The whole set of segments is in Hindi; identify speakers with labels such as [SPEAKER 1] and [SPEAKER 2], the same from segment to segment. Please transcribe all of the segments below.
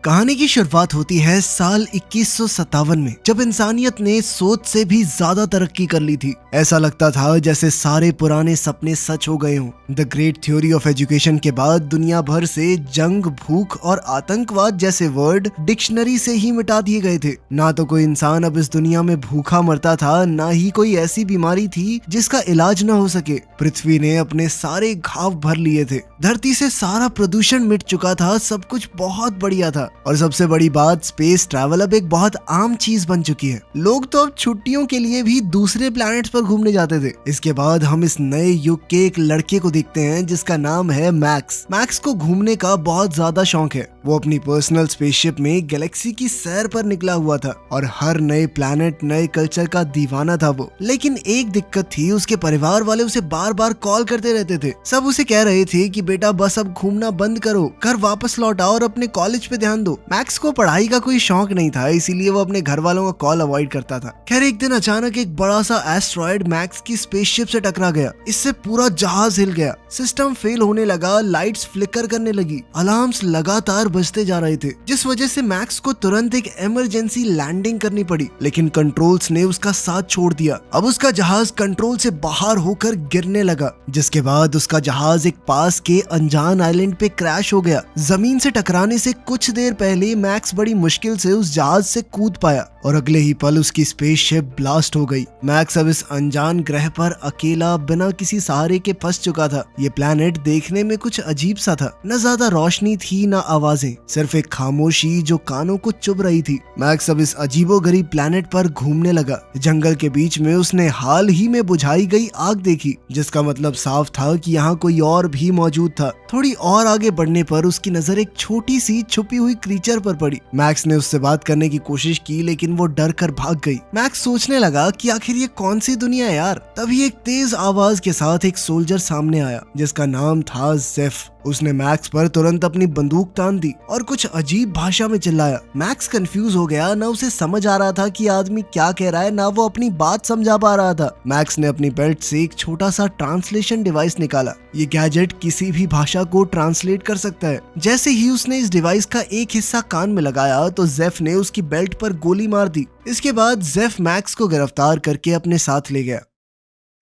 [SPEAKER 1] कहानी की शुरुआत होती है साल 2157 में, जब इंसानियत ने सोच से भी ज्यादा तरक्की कर ली थी। ऐसा लगता था जैसे सारे पुराने सपने सच हो गए हों। The great theory of education के बाद दुनिया भर से जंग, भूख और आतंकवाद जैसे वर्ड डिक्शनरी से ही मिटा दिए गए थे। ना तो कोई इंसान अब इस दुनिया में भूखा मरता था, ना ही कोई ऐसी बीमारी थी जिसका इलाज न हो सके। पृथ्वी ने अपने सारे घाव भर लिए थे, धरती से सारा प्रदूषण मिट चुका था, सब कुछ बहुत बढ़िया था। और सबसे बड़ी बात, स्पेस ट्रैवल अब एक बहुत आम चीज बन चुकी है। लोग तो अब छुट्टियों के लिए भी दूसरे प्लैनेट्स पर घूमने जाते थे। इसके बाद हम इस नए युग के एक लड़के को देखते हैं जिसका नाम है मैक्स। मैक्स को घूमने का बहुत ज्यादा शौक है। वो अपनी पर्सनल स्पेसशिप में गैलेक्सी की सैर पर निकला हुआ था और हर नए प्लैनेट, नए कल्चर का दीवाना था वो। लेकिन एक दिक्कत थी, उसके परिवार वाले उसे बार बार कॉल करते रहते थे। सब उसे कह रहे थे कि बेटा बस अब घूमना बंद करो, घर वापस लौट आओ और अपने कॉलेज पे ध्यान दो। मैक्स को पढ़ाई का कोई शौक नहीं था, इसीलिए वो अपने घर वालों का कॉल अवॉइड करता था। खैर एक दिन अचानक एक बड़ा सा एस्ट्रॉयड मैक्स की स्पेसशिप से टकरा गया। इससे पूरा जहाज हिल गया, सिस्टम फेल होने लगा, लाइट्स फ्लिकर करने लगी, अलार्म्स लगातार बजते जा रहे थे, जिस वजह से मैक्स को तुरंत एक इमरजेंसी लैंडिंग करनी पड़ी। लेकिन कंट्रोल्स ने उसका साथ छोड़ दिया। अब उसका जहाज कंट्रोल से बाहर होकर गिरने लगा, जिसके बाद उसका जहाज एक पास के अनजान आइलैंड पे क्रैश हो गया। जमीन से टकराने से कुछ देर पहले मैक्स बड़ी मुश्किल से उस जहाज से कूद पाया और अगले ही पल उसकी स्पेसशिप ब्लास्ट हो गई। मैक्स अब इस अनजान ग्रह पर अकेला बिना किसी सहारे के फंस चुका था। ये प्लैनेट देखने में कुछ अजीब सा था, न ज्यादा रोशनी थी न आवाजें, सिर्फ एक खामोशी जो कानों को चुभ रही थी। मैक्स अब इस अजीबोगरीब प्लैनेट पर घूमने लगा। जंगल के बीच में उसने हाल ही में बुझाई गई आग देखी, जिसका मतलब साफ था कि यहाँ कोई और भी मौजूद था। थोड़ी और आगे बढ़ने पर उसकी नजर एक छोटी सी छुपी हुई क्रीचर पर पड़ी। मैक्स ने उससे बात करने की कोशिश की, लेकिन वो डर कर भाग गई। मैक्स सोचने लगा कि आखिर ये कौन सी दुनिया है यार। तभी एक तेज आवाज के साथ एक सोल्जर सामने आया, जिसका नाम था जेफ। उसने मैक्स पर तुरंत अपनी बंदूक तान दी और कुछ अजीब भाषा में चिल्लाया। मैक्स कंफ्यूज हो गया, ना उसे समझ आ रहा था कि आदमी क्या कह रहा है, ना वो अपनी बात समझा पा रहा था। मैक्स ने अपनी बेल्ट से एक छोटा सा ट्रांसलेशन डिवाइस निकाला। ये गैजेट किसी भी भाषा को ट्रांसलेट कर सकता है। जैसे ही उसने इस डिवाइस का एक हिस्सा कान में लगाया तो जेफ ने उसकी बेल्ट पर गोली मार दी। इसके बाद जेफ मैक्स को गिरफ्तार करके अपने साथ ले गया।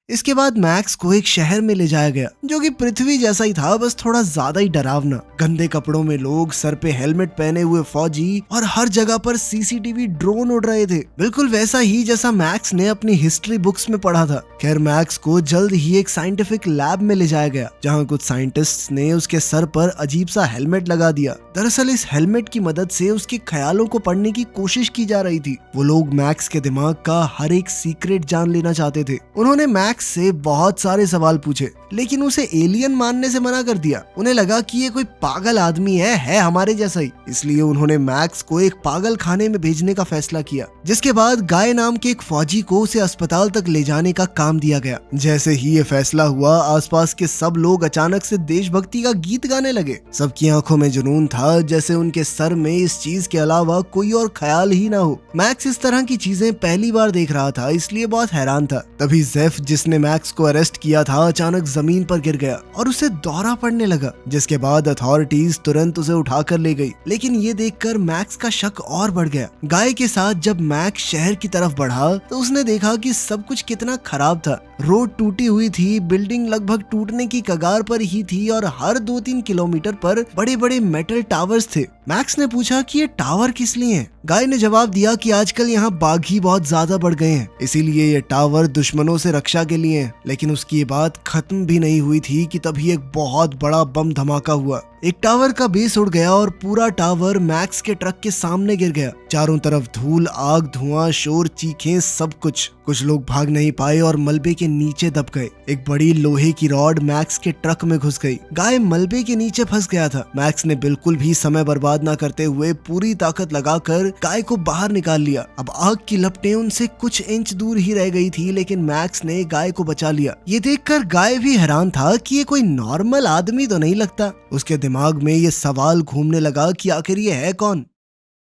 [SPEAKER 1] इसके बाद मैक्स को एक शहर में ले जाया गया, जो कि पृथ्वी जैसा ही था, बस थोड़ा ज्यादा ही डरावना। गंदे कपड़ों में लोग, सर पे हेलमेट पहने हुए फौजी और हर जगह पर सीसीटीवी ड्रोन उड़ रहे थे, बिल्कुल वैसा ही जैसा मैक्स ने अपनी हिस्ट्री बुक्स में पढ़ा था। खैर मैक्स को जल्द ही एक साइंटिफिक लैब में ले जाया गया, जहाँ कुछ साइंटिस्ट्स ने उसके सर पर अजीब सा हेलमेट लगा दिया। दरअसल इस हेलमेट की मदद से उसके ख्यालों को पढ़ने की कोशिश की जा रही थी। वो लोग मैक्स के दिमाग का हर एक सीक्रेट जान लेना चाहते थे। उन्होंने मैक्स से बहुत सारे सवाल पूछे, लेकिन उसे एलियन मानने से मना कर दिया। उन्हें लगा कि ये कोई पागल आदमी है हमारे जैसा ही। इसलिए उन्होंने मैक्स को एक पागल खाने में भेजने का फैसला किया, जिसके बाद गाय नाम के एक फौजी को उसे अस्पताल तक ले जाने का काम दिया गया। जैसे ही ये फैसला हुआ, आसपास के सब लोग अचानक से देशभक्ति का गीत गाने लगे। सबकी आंखों में जुनून था, जैसे उनके सर में इस चीज के अलावा कोई और ख्याल ही ना हो। मैक्स इस तरह की चीजें पहली बार देख रहा था, इसलिए बहुत हैरान था। तभी जेफ, जिसने मैक्स को अरेस्ट किया था, अचानक जमीन पर गिर गया और उसे दौरा पड़ने लगा, जिसके बाद अथॉरिटीज तुरंत उसे उठाकर ले गई। लेकिन ये देखकर मैक्स का शक और बढ़ गया। गाय के साथ जब मैक्स शहर की तरफ बढ़ा तो उसने देखा कि सब कुछ कितना खराब था। रोड टूटी हुई थी, बिल्डिंग लगभग टूटने की कगार पर ही थी और हर 2-3 किलोमीटर पर बड़े बड़े मेटल टावर्स थे। मैक्स ने पूछा कि ये टावर किस लिए हैं? गाय ने जवाब दिया कि आजकल यहाँ बाघ ही बहुत ज्यादा बढ़ गए हैं, इसीलिए ये टावर दुश्मनों से रक्षा के लिए हैं। लेकिन उसकी ये बात खत्म भी नहीं हुई थी कि तभी एक बहुत बड़ा बम धमाका हुआ। एक टावर का बेस उड़ गया और पूरा टावर मैक्स के ट्रक के सामने गिर गया। चारों तरफ धूल, आग, धुआं, शोर, चीखें, सब कुछ। कुछ लोग भाग नहीं पाए और मलबे के नीचे दब गए। एक बड़ी लोहे की रॉड मैक्स के ट्रक में घुस गई। गाय मलबे के नीचे फंस गया था। मैक्स ने बिल्कुल भी समय बर्बाद न करते हुए पूरी ताकत लगाकर गाय को बाहर निकाल लिया। अब आग की लपटें उनसे कुछ इंच दूर ही रह गई थी, लेकिन मैक्स ने गाय को बचा लिया। ये देखकर गाय भी हैरान था कि ये कोई नॉर्मल आदमी तो नहीं लगता। उसके दिमाग में ये सवाल घूमने लगा कि आखिर ये है कौन।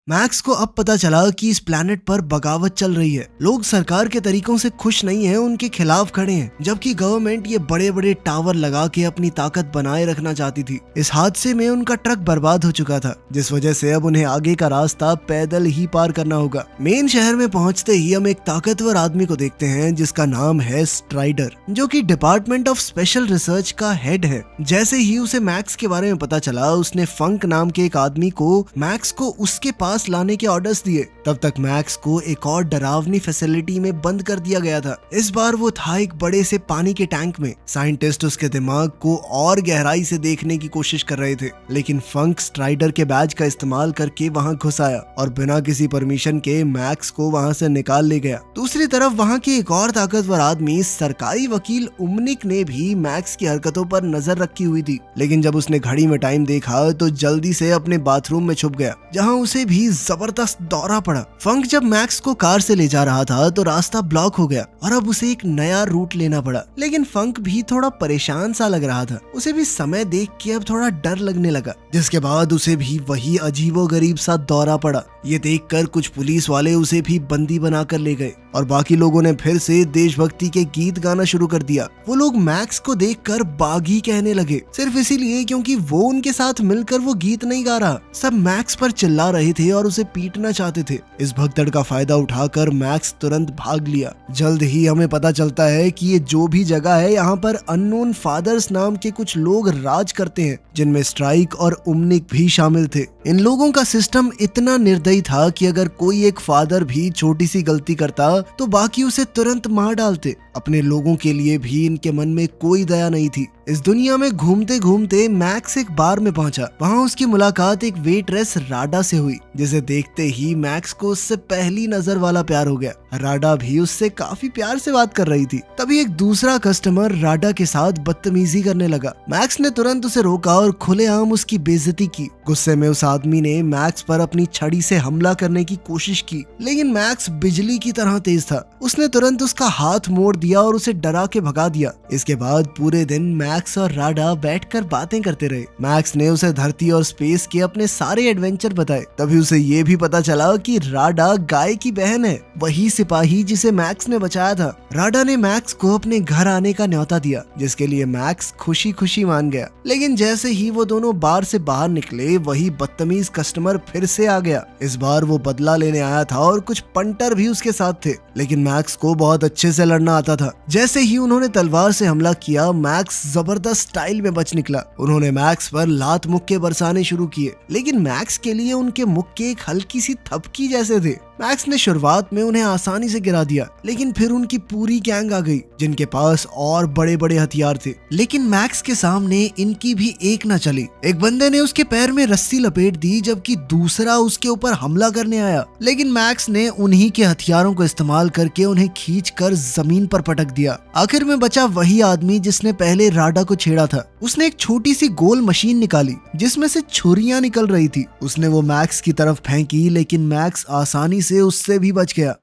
[SPEAKER 1] मैक्स को अब पता चला कि इस प्लेनेट पर बगावत चल रही है। लोग सरकार के तरीकों से खुश नहीं हैं, उनके खिलाफ खड़े हैं, जबकि गवर्नमेंट ये बड़े बड़े टावर लगा के अपनी ताकत बनाए रखना चाहती थी। इस हादसे में उनका ट्रक बर्बाद हो चुका था, जिस वजह से अब उन्हें आगे का रास्ता पैदल ही पार करना होगा। मेन शहर में पहुंचते ही हम एक ताकतवर आदमी को देखते हैं जिसका नाम है स्ट्राइडर, जो कि डिपार्टमेंट ऑफ स्पेशल रिसर्च का हेड है। जैसे ही उसे मैक्स के बारे में पता चला, उसने फंक नाम के एक आदमी को मैक्स को उसके पास लाने के ऑर्डर्स दिए। तब तक मैक्स को एक और डरावनी फैसिलिटी में बंद कर दिया गया था। इस बार वो था एक बड़े से पानी के टैंक में। साइंटिस्ट उसके दिमाग को और गहराई से देखने की कोशिश कर रहे थे, लेकिन फंक स्ट्राइडर के बैज का इस्तेमाल करके वहां घुस आया और बिना किसी परमिशन के मैक्स को वहां से निकाल ले गया। दूसरी तरफ वहां के एक और ताकतवर आदमी सरकारी वकील उमनिक ने भी मैक्स की हरकतों पर नजर रखी हुई थी, लेकिन जब उसने घड़ी में टाइम देखा तो जल्दी से अपने बाथरूम में छुप गया, जहां उसे भी जबरदस्त दौरा पड़ा। फंक जब मैक्स को कार से ले जा रहा था तो रास्ता ब्लॉक हो गया और अब उसे एक नया रूट लेना पड़ा, लेकिन फंक भी थोड़ा परेशान सा लग रहा था। उसे भी समय देख के अब थोड़ा डर लगने लगा, जिसके बाद उसे भी वही अजीबोगरीब सा दौरा पड़ा। ये देखकर कुछ पुलिस वाले उसे भी बंदी बनाकर ले गए और बाकी लोगों ने फिर से देशभक्ति के गीत गाना शुरू कर दिया। वो लोग मैक्स को देखकर बागी कहने लगे, सिर्फ इसीलिए क्योंकि वो उनके साथ मिलकर वो गीत नहीं गा रहा। सब मैक्स पर चिल्ला रहे थे और उसे पीटना चाहते थे। इस भगदड़ का फायदा उठाकर मैक्स तुरंत भाग लिया। जल्द ही हमें पता चलता है कि ये जो भी जगह है, यहाँ पर अननोन फादर्स नाम के कुछ लोग राज करते हैं, जिनमें स्ट्राइक और उमनिक भी शामिल थे। इन लोगों का सिस्टम इतना निर्दयी था कि अगर कोई एक फादर भी छोटी सी गलती करता तो बाकी उसे तुरंत मार डालते। अपने लोगों के लिए भी इनके मन में कोई दया नहीं थी। इस दुनिया में घूमते घूमते मैक्स एक बार में पहुंचा। वहां उसकी मुलाकात एक वेट्रेस राडा से हुई, जिसे देखते ही मैक्स को उससे पहली नजर वाला प्यार हो गया। राडा भी उससे काफी प्यार से बात कर रही थी। तभी एक दूसरा कस्टमर राडा के साथ बदतमीजी करने लगा। मैक्स ने तुरंत उसे रोका और खुलेआम उसकी बेइज्जती की। गुस्से में उस आदमी ने मैक्स पर अपनी छड़ी से हमला करने की कोशिश की, लेकिन मैक्स बिजली की तरह तेज था। उसने तुरंत उसका हाथ मोड़ दिया और उसे डरा के भगा दिया। इसके बाद पूरे दिन मैक्स और राडा बैठकर बातें करते रहे। मैक्स ने उसे धरती और स्पेस के अपने सारे एडवेंचर बताए। तभी उसे ये भी पता चला कि राडा गाय की बहन है, वही सिपाही जिसे मैक्स ने बचाया था। राडा ने मैक्स को अपने घर आने का न्योता दिया, जिसके लिए मैक्स खुशी खुशी मान गया। लेकिन जैसे ही वो दोनों बार से बाहर निकले, वही बदतमीज कस्टमर फिर से आ गया। इस बार वो बदला लेने आया था और कुछ पंटर भी उसके साथ थे, लेकिन मैक्स को बहुत अच्छे से लड़ना आता था। जैसे ही उन्होंने तलवार से हमला किया, मैक्स जबरदस्त स्टाइल में बच निकला। उन्होंने मैक्स पर लात मुक्के बरसाने शुरू किए, लेकिन मैक्स के लिए उनके मुक्के एक हल्की सी थपकी जैसे थे। मैक्स ने शुरुआत में उन्हें आसानी से गिरा दिया, लेकिन फिर उनकी पूरी गैंग आ गई, जिनके पास और बड़े बड़े हथियार थे। लेकिन मैक्स के सामने इनकी भी एक न चली। एक बंदे ने उसके पैर में रस्सी लपेट दी, जबकि दूसरा उसके ऊपर हमला करने आया, लेकिन मैक्स ने उन्हीं के हथियारों को इस्तेमाल करके उन्हें खींचकर जमीन पर पटक दिया। आखिर में बचा वही आदमी जिसने पहले राडा को छेड़ा था। उसने एक छोटी सी गोल मशीन निकाली, जिसमें से छुरियां निकल रही थी। उसने वो मैक्स की तरफ फेंकी, लेकिन मैक्स आसानी से उससे भी बच गया।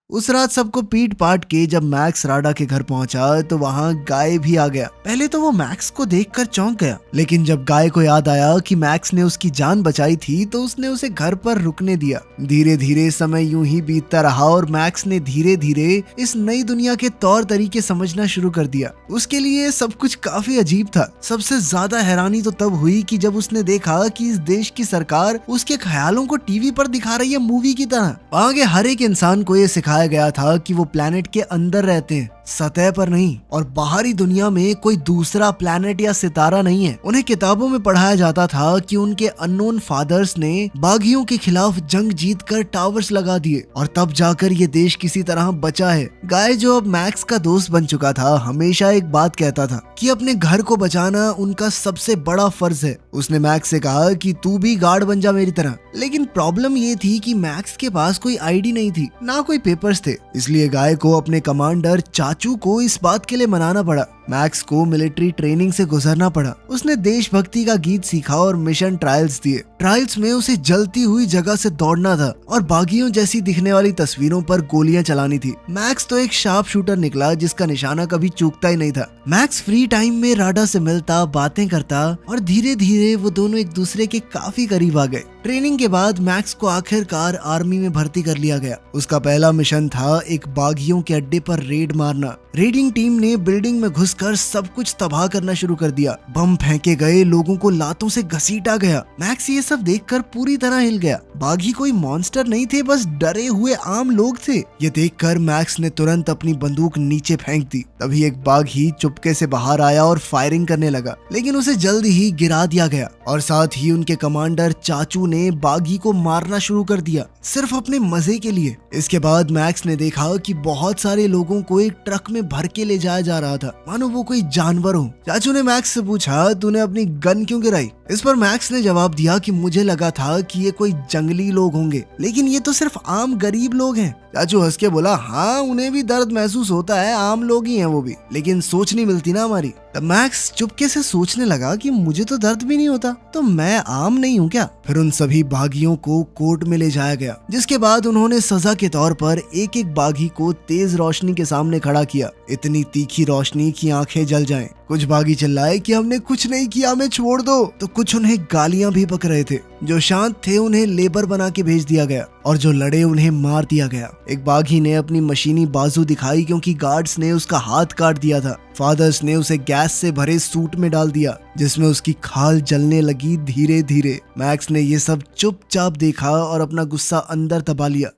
[SPEAKER 1] उस रात सबको पीट पाट के जब मैक्स राडा के घर पहुंचा तो वहां गाय भी आ गया। पहले तो वो मैक्स को देखकर चौंक गया, लेकिन जब गाय को याद आया कि मैक्स ने उसकी जान बचाई थी तो उसने उसे घर पर रुकने दिया। धीरे धीरे समय यूं ही बीतता रहा और मैक्स ने धीरे धीरे इस नई दुनिया के तौर तरीके समझना शुरू कर दिया। उसके लिए सब कुछ काफी अजीब था। सबसे ज्यादा हैरानी तो तब हुई कि जब उसने देखा कि इस देश की सरकार उसके ख्यालों को टीवी पर दिखा रही है मूवी की तरह। वहां के हर एक इंसान को ये सिखाया गया था कि वो प्लेनेट के अंदर रहते हैं, सतह पर नहीं, और बाहरी दुनिया में कोई दूसरा प्लेनेट या सितारा नहीं है। उन्हें किताबों में पढ़ाया जाता था कि उनके अननोन फादर्स ने बागियों के खिलाफ जंग जीतकर टावर्स लगा दिए और तब जाकर ये देश किसी तरह बचा है। गाय, जो अब मैक्स का दोस्त बन चुका था, हमेशा एक बात कहता था कि अपने घर को बचाना उनका सबसे बड़ा फर्ज है। उसने मैक्स से कहा कि तू भी गार्ड बन जा मेरी तरह। लेकिन प्रॉब्लम ये थी कि मैक्स के पास कोई आईडी नहीं थी, ना कोई पेपर्स थे। इसलिए गाय को अपने कमांडर चाचू को इस बात के लिए मनाना पड़ा। मैक्स को मिलिट्री ट्रेनिंग से गुजरना पड़ा। उसने देशभक्ति का गीत सीखा और मिशन ट्रायल्स दिए। ट्रायल्स में उसे जलती हुई जगह से दौड़ना था और बागियों जैसी दिखने वाली तस्वीरों पर गोलियां चलानी थी। मैक्स तो एक शार्प शूटर निकला जिसका निशाना कभी चूकता ही नहीं था। मैक्स फ्री टाइम में राडा से मिलता, बातें करता और धीरे धीरे वो दोनों एक दूसरे के काफी करीब आ गए। ट्रेनिंग के बाद मैक्स को आखिरकार आर्मी में भर्ती कर लिया गया। उसका पहला मिशन था एक बागियों के अड्डे पर रेड मारना। रेडिंग टीम ने बिल्डिंग में घुसकर सब कुछ तबाह करना शुरू कर दिया। बम फेंके गए, लोगों को लातों से घसीटा गया। मैक्स ये सब देखकर पूरी तरह हिल गया। बागी कोई मॉन्स्टर नहीं थे, बस डरे हुए आम लोग थे। ये देखकर मैक्स ने तुरंत अपनी बंदूक नीचे फेंक दी। तभी एक बागी चुपके से बाहर आया और फायरिंग करने लगा, लेकिन उसे जल्द ही गिरा दिया गया और साथ ही उनके कमांडर चाचू ने बागी को मारना शुरू कर दिया, सिर्फ अपने मजे के लिए। इसके बाद मैक्स ने देखा कि बहुत सारे लोगों को एक ट्रक में भर के ले जाया जा रहा था, मानो वो कोई जानवर हो। चाचू ने मैक्स से पूछा, तूने अपनी गन क्यों गिराई? इस पर मैक्स ने जवाब दिया कि मुझे लगा था कि ये कोई जंगली लोग होंगे, लेकिन ये तो सिर्फ आम गरीब लोग हैं। चाचू हंस के बोला, हाँ उन्हें भी दर्द महसूस होता है, आम लोग ही हैं वो भी, लेकिन सोच नहीं मिलती ना हमारी। तब मैक्स चुपके से सोचने लगा कि मुझे तो दर्द भी नहीं होता, तो मैं आम नहीं हूँ क्या? फिर उन सभी बागियों को कोर्ट में ले जाया गया, जिसके बाद उन्होंने सजा के तौर पर एक एक बागी को तेज रोशनी के सामने खड़ा किया, इतनी तीखी रोशनी की आंखें जल जाएं। कुछ बागी चिल्लाए कि हमने कुछ नहीं किया, हमें छोड़ दो। तो कुछ उन्हें गालियां भी बक रहे थे। जो शांत थे उन्हें लेबर बना के भेज दिया गया और जो लड़े उन्हें मार दिया गया। एक बागी ने अपनी मशीनी बाजू दिखाई क्योंकि गार्ड्स ने उसका हाथ काट दिया था। फादर्स ने उसे गैस से भरे सूट में डाल दिया जिसमें उसकी खाल जलने लगी धीरे धीरे। मैक्स ने ये सब चुपचाप देखा और अपना गुस्सा अंदर दबा लिया।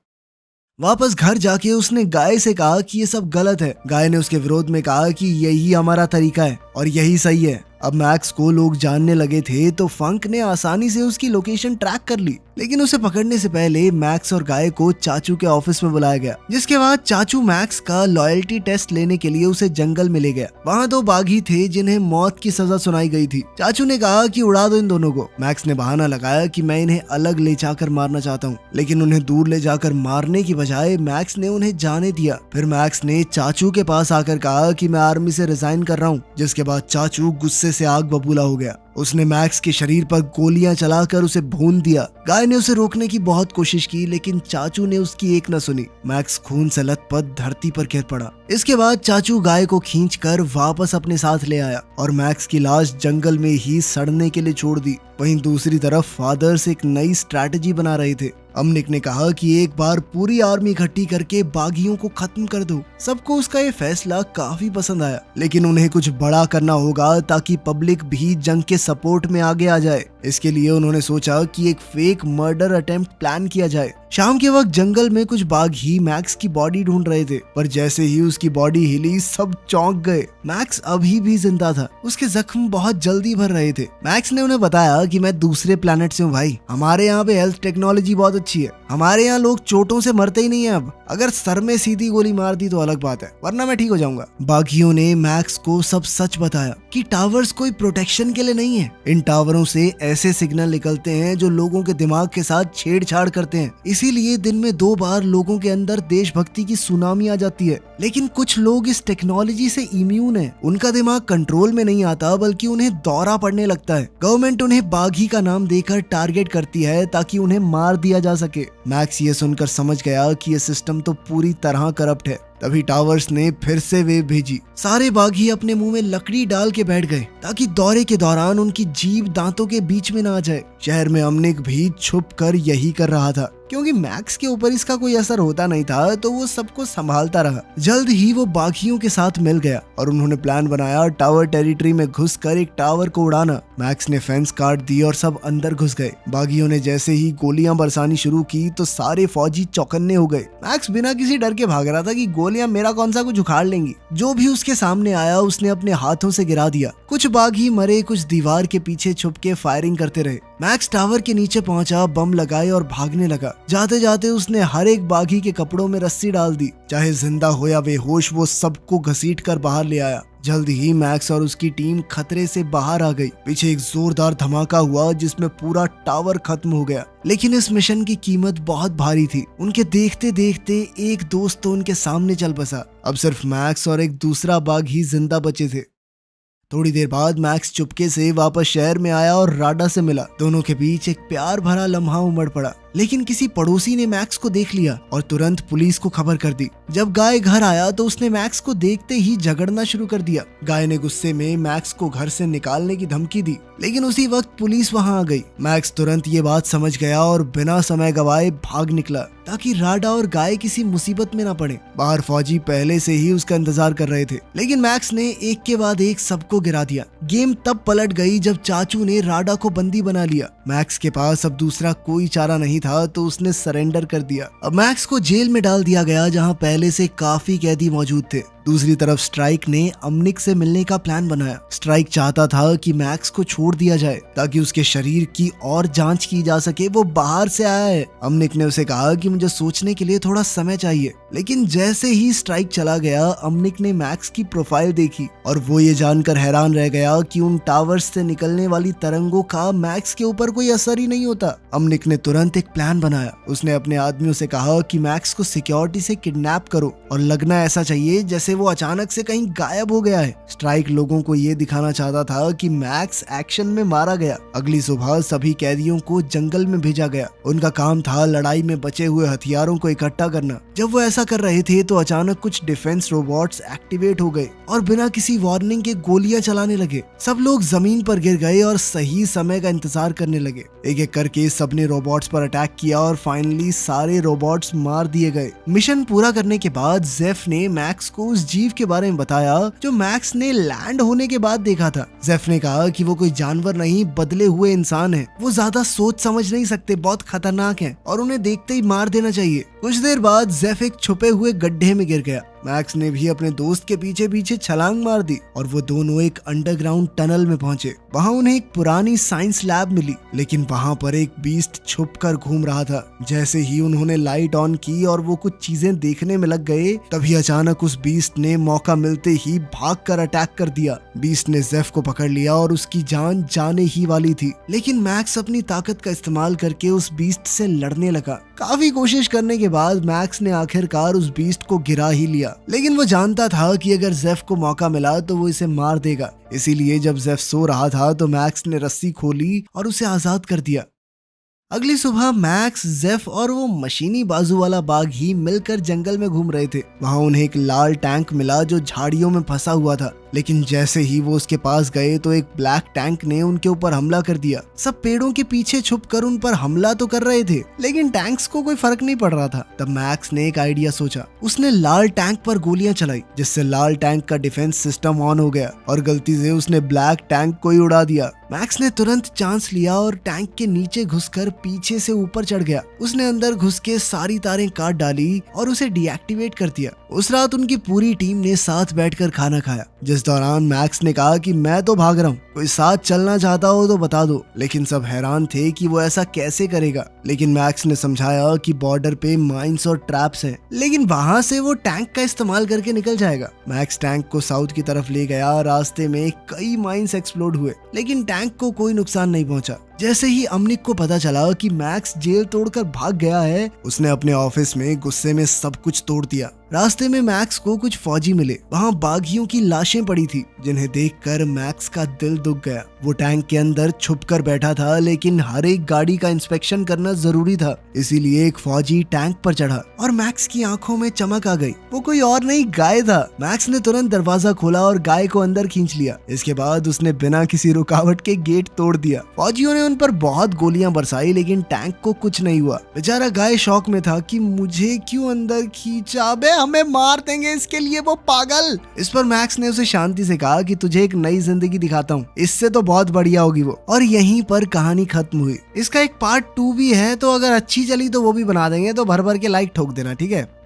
[SPEAKER 1] वापस घर जाके उसने गाय से कहा कि ये सब गलत है। गाय ने उसके विरोध में कहा कि यही हमारा तरीका है और यही सही है। अब मैक्स को लोग जानने लगे थे तो फंक ने आसानी से उसकी लोकेशन ट्रैक कर ली, लेकिन उसे पकड़ने से पहले मैक्स और गाय को चाचू के ऑफिस में बुलाया गया, जिसके बाद चाचू मैक्स का लॉयल्टी टेस्ट लेने के लिए उसे जंगल में ले गया। वहाँ दो बागी थे जिन्हें मौत की सजा सुनाई गई थी। चाचू ने कहा कि उड़ा दो इन दोनों को। मैक्स ने बहाना लगाया कि मैं इन्हें अलग ले जाकर मारना चाहता हूँ, लेकिन उन्हें दूर ले जाकर मारने की बजाय मैक्स ने उन्हें जाने दिया। फिर मैक्स ने चाचू के पास आकर कहा कि मैं आर्मी से रिजाइन कर रहा हूँ, जिसके बाद चाचू गुस्से से आग बबूला हो गया। उसने मैक्स के शरीर पर गोलियां चलाकर उसे भून दिया। गाय ने उसे रोकने की बहुत कोशिश की, लेकिन चाचू ने उसकी एक न सुनी। मैक्स खून से लथपथ धरती पर गिर पड़ा। इसके बाद चाचू गाय को खींचकर वापस अपने साथ ले आया और मैक्स की लाश जंगल में ही सड़ने के लिए छोड़ दी। वहीं दूसरी तरफ फादर्स एक नई स्ट्रैटेजी बना रहे थे। अमनिक ने कहा कि एक बार पूरी आर्मी इकट्ठी करके बागियों को खत्म कर दो। सबको उसका ये फैसला काफी पसंद आया, लेकिन उन्हें कुछ बड़ा करना होगा ताकि पब्लिक भी जंग के सपोर्ट में आगे आ जाए। इसके लिए उन्होंने सोचा कि एक फेक मर्डर अटेम्प्ट प्लान किया जाए। शाम के वक्त जंगल में कुछ बाघी मैक्स की बॉडी ढूंढ रहे थे, पर जैसे ही उसकी बॉडी हिली सब चौंक गए। मैक्स अभी भी जिंदा था, उसके जख्म बहुत जल्दी भर रहे थे। मैक्स ने उन्हें बताया कि मैं दूसरे प्लेनेट से हूँ भाई, हमारे यहाँ पे हेल्थ टेक्नोलॉजी बहुत अच्छी है, हमारे यहाँ लोग चोटों से मरते ही नहीं है। अब अगर सर में सीधी गोली मार दी तो अलग बात है, वरना मैं ठीक हो जाऊंगा। बाघियों ने मैक्स को सब सच बताया कि टावर्स कोई प्रोटेक्शन के लिए नहीं है। इन टावरों से ऐसे सिग्नल निकलते हैं जो लोगों के दिमाग के साथ छेड़छाड़ करते हैं, इसीलिए दिन में 2 बार लोगों के अंदर देशभक्ति की सुनामी आ जाती है। लेकिन कुछ लोग इस टेक्नोलॉजी से इम्यून है, उनका दिमाग कंट्रोल में नहीं आता, बल्कि उन्हें दौरा पड़ने लगता है। गवर्नमेंट उन्हें बाघी का नाम देकर टारगेट करती है ताकि उन्हें मार दिया जा सके। मैक्स ये सुनकर समझ गया कि ये सिस्टम तो पूरी तरह करप्ट है। तभी टावर्स ने फिर से वेव भेजी। सारे बाघी अपने मुंह में लकड़ी डाल के बैठ गए ताकि दौरे के दौरान उनकी जीभ दांतों के बीच में ना आ जाए। शहर में अमनिक भी छुप कर यही कर रहा था, क्योंकि मैक्स के ऊपर इसका कोई असर होता नहीं था, तो वो सबको संभालता रहा। जल्द ही वो बाघियों के साथ मिल गया और उन्होंने प्लान बनाया टावर टेरिटरी में घुसकर एक टावर को उड़ाना। मैक्स ने फेंस काट दी और सब अंदर घुस गए। बाघियों ने जैसे ही गोलियां बरसानी शुरू की तो सारे फौजी चौकन्ने हो गए। मैक्स बिना किसी डर के भाग रहा था कि गोलियां मेरा कौन सा कुछ उखाड़ लेंगी। जो भी उसके सामने आया उसने अपने हाथों से गिरा दिया। कुछ बाघी मरे, कुछ दीवार के पीछे छुप के फायरिंग करते रहे। मैक्स टावर के नीचे पहुंचा, बम लगाए और भागने लगा। जाते जाते उसने हर एक बाघी के कपड़ों में रस्सी डाल दी। चाहे जिंदा हो या बेहोश, वो सबको घसीट कर बाहर ले आया। जल्द ही मैक्स और उसकी टीम खतरे से बाहर आ गई। पीछे एक जोरदार धमाका हुआ जिसमें पूरा टावर खत्म हो गया। लेकिन इस मिशन की कीमत बहुत भारी थी। उनके देखते देखते एक दोस्त तो उनके सामने चल बसा। अब सिर्फ मैक्स और एक दूसरा बाघ ही जिंदा बचे थे। थोड़ी देर बाद मैक्स चुपके से वापस शहर में आया और राडा से मिला। दोनों के बीच एक प्यार भरा लम्हा उमड़ पड़ा, लेकिन किसी पड़ोसी ने मैक्स को देख लिया और तुरंत पुलिस को खबर कर दी। जब गाय घर आया तो उसने मैक्स को देखते ही झगड़ना शुरू कर दिया। गाय ने गुस्से में मैक्स को घर से निकालने की धमकी दी, लेकिन उसी वक्त पुलिस वहां आ गई। मैक्स तुरंत ये बात समझ गया और बिना समय गवाए भाग निकला ताकि राडा और गाय किसी मुसीबत में न पड़े। बाहर फौजी पहले से ही उसका इंतजार कर रहे थे, लेकिन मैक्स ने एक के बाद एक सबको गिरा दिया। गेम तब पलट गई जब चाचू ने राडा को बंदी बना लिया। मैक्स के पास अब दूसरा कोई चारा नहीं था तो उसने सरेंडर कर दिया। अब मैक्स को जेल में डाल दिया गया जहां पहले से काफी कैदी मौजूद थे। दूसरी तरफ स्ट्राइक ने अमनिक से मिलने का प्लान बनाया। स्ट्राइक चाहता था कि मैक्स को छोड़ दिया जाए ताकि उसके शरीर की और जांच की जा सके। वो बाहर से आया है। अमनिक ने उसे कहा कि मुझे सोचने के लिए थोड़ा समय चाहिए, लेकिन जैसे ही स्ट्राइक चला गया अमनिक ने मैक्स की प्रोफाइल देखी और वो ये जानकर हैरान रह गया कि उन टावर्स से निकलने वाली तरंगों का मैक्स के ऊपर कोई असर ही नहीं होता। अमनिक ने तुरंत एक प्लान बनाया। उसने अपने आदमियों से कहा कि मैक्स को सिक्योरिटी से किडनैप करो और लगना ऐसा चाहिए जैसे वो अचानक से कहीं गायब हो गया है। स्ट्राइक लोगों को ये दिखाना चाहता था कि मैक्स एक्शन में मारा गया। अगली सुबह सभी कैदियों को जंगल में भेजा गया। उनका काम था लड़ाई में बचे हुए हथियारों को इकट्ठा करना। जब वो ऐसा कर रहे थे तो अचानक कुछ डिफेंस रोबोट्स एक्टिवेट हो गए और बिना किसी वार्निंग के गोलियां चलाने लगे। सब लोग जमीन पर गिर गए और सही समय का इंतजार करने लगे। एक एक करके सबने रोबोट्स पर अटैक किया और फाइनली सारे रोबोट्स मार दिए गए। मिशन पूरा करने के बाद जेफ ने मैक्स को उस जीव के बारे में बताया जो मैक्स ने लैंड होने के बाद देखा था। जेफ ने कहा कि वो कोई जानवर नहीं, बदले हुए इंसान है। वो ज्यादा सोच समझ नहीं सकते, बहुत खतरनाक है और उन्हें देखते ही मार देना चाहिए। कुछ देर बाद जेफ एक छुपे हुए गड्ढे में गिर गया। मैक्स ने भी अपने दोस्त के पीछे पीछे छलांग मार दी और वो दोनों एक अंडरग्राउंड टनल में पहुंचे। वहां उन्हें एक पुरानी साइंस लैब मिली, लेकिन वहां पर एक बीस्ट छुपकर घूम रहा था। जैसे ही उन्होंने लाइट ऑन की और वो कुछ चीजें देखने में लग गए, तभी अचानक उस बीस्ट ने मौका मिलते ही भागकर अटैक कर दिया। बीस्ट ने जेफ को पकड़ लिया और उसकी जान जाने ही वाली थी, लेकिन मैक्स अपनी ताकत का इस्तेमाल करके उस बीस्ट से लड़ने लगा। काफी कोशिश करने के बाद मैक्स ने आखिरकार उस बीस्ट को गिरा ही लिया, लेकिन वो जानता था कि अगर जेफ को मौका मिला तो वो इसे मार देगा। इसीलिए जब जेफ सो रहा था तो मैक्स ने रस्सी खोली और उसे आजाद कर दिया। अगली सुबह मैक्स, जेफ और वो मशीनी बाजू वाला बाघ ही मिलकर जंगल में घूम रहे थे। वहां उन्हें एक लाल टैंक मिला जो झाड़ियों में फंसा हुआ था, लेकिन जैसे ही वो उसके पास गए तो एक ब्लैक टैंक ने उनके ऊपर हमला कर दिया। सब पेड़ों के पीछे छुपकर उन पर हमला तो कर रहे थे, लेकिन टैंक्स को कोई फर्क नहीं पड़ रहा था। तब मैक्स ने एक आइडिया सोचा। उसने लाल टैंक पर गोलियां चलाई, जिससे लाल टैंक का डिफेंस सिस्टम ऑन हो गया और गलती से उसने ब्लैक टैंक को ही उड़ा दिया। मैक्स ने तुरंत चांस लिया और टैंक के नीचे घुसकर पीछे से ऊपर चढ़ गया। उसने अंदर घुस के सारी तारें काट डाली और उसे डीएक्टिवेट कर दिया। उस रात उनकी पूरी टीम ने साथ बैठकर खाना खाया, जिस दौरान मैक्स ने कहा कि मैं तो भाग रहा हूँ, कोई साथ चलना चाहता हो तो बता दो। लेकिन सब हैरान थे कि वो ऐसा कैसे करेगा। लेकिन मैक्स ने समझाया कि बॉर्डर पे माइंस और ट्रैप्स हैं, लेकिन वहां से वो टैंक का इस्तेमाल करके निकल जाएगा। मैक्स टैंक को साउथ की तरफ ले गया। रास्ते में कई माइंस एक्सप्लोड हुए, लेकिन टैंक को कोई नुकसान नहीं पहुंचा। जैसे ही अमनिक को पता चला कि मैक्स जेल तोड़कर भाग गया है, उसने अपने ऑफिस में गुस्से में सब कुछ तोड़ दिया। रास्ते में मैक्स को कुछ फौजी मिले। वहाँ बागियों की लाशें पड़ी थी, जिन्हें देखकर मैक्स का दिल दुख गया। वो टैंक के अंदर छुपकर बैठा था, लेकिन हर एक गाड़ी का इंस्पेक्शन करना जरूरी था। इसीलिए एक फौजी टैंक पर चढ़ा और मैक्स की आंखों में चमक आ गई। वो कोई और नहीं, गाय था। मैक्स ने तुरंत दरवाजा खोला और गाय को अंदर खींच लिया। इसके बाद उसने बिना किसी रुकावट के गेट तोड़ दिया। फौजियों ने उन पर बहुत गोलियां बरसाई, लेकिन टैंक को कुछ नहीं हुआ। बेचारा गाय शौक में था कि मुझे क्यों अंदर खींचा, बे हमें मार देंगे इसके लिए, वो पागल। इस पर मैक्स ने उसे शांति से कहा कि तुझे एक नई जिंदगी दिखाता हूँ, इससे तो बहुत बढ़िया होगी वो। और यहीं पर कहानी खत्म हुई। इसका एक पार्ट 2 भी है, तो अगर अच्छी चली तो वो भी बना देंगे, तो भर भर के लाइक ठोक देना, ठीक है।